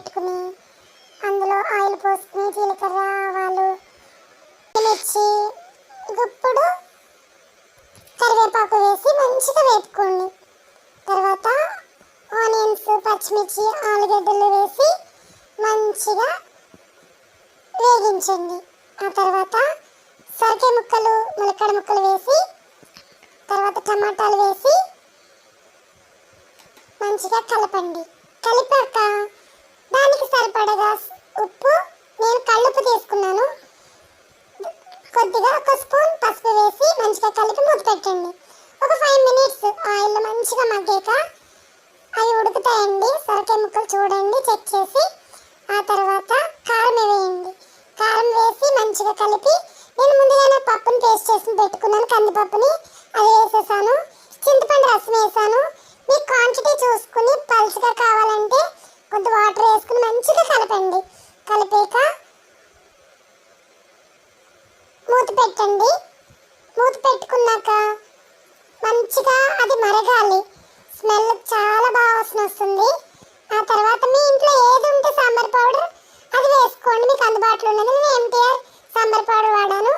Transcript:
పెట్టుకుని అందులో ఆయిల్ పోసుకుని జీలకర్ర ఆవాలు మిర్చి గుప్పుడు కరివేపాకు వేసి మంచిగా వేపుకోండి. తర్వాత ఆనియన్స్ పచ్చిమిర్చి ఆలుగడ్డలు వేసి మంచిగా వేగించండి. ఆ తర్వాత సొరకాయ ముక్కలు ములక్కాడ ముక్కలు వేసి తర్వాత టమాటాలు వేసి మంచిగా కలపండి. కలిపాక దానికి సరిపడగా ఉప్పు, నేను కల్లుప్పు తీసుకున్నాను, కొద్దిగా ఒక స్పూన్ పసుపు వేసి మంచిగా కలిపి మూత పెట్టండి. ఒక 5 మినిట్స్ ఆయిల్లో మంచిగా మగ్గాక అవి ఉడుకుతాయండి. సొరకాయ ముక్కలు చూడండి చెక్ చేసి. ఆ తర్వాత కారం వేయండి. కారం వేసి మంచిగా కలిపి నేను ముందుగానే పప్పుని పేస్ట్ చేసి పెట్టుకున్నాను, కందిపప్పుని అది వేసేసాను. చింతపండు రసం వేసాను. మీ క్వాంటిటీ చూసుకుని పలుచగా కావాలంటే కొద్ది వాటర్ వేసుకుని మంచిగా కలపండి. కలిపాక మూత పెట్టండి. మూత పెట్టుకున్నాక మంచిగా అది మరగాలి. స్మెల్ చాలా బాగా వాసన వస్తుంది. ఆ తర్వాత మీ ఇంట్లో ఏది ఉంటే సాంబార్ పౌడర్ అది వేసుకోండి, మీకు అందుబాటులో ఉన్నది. నేను MTR సాంబార్ పౌడర్ వాడాను.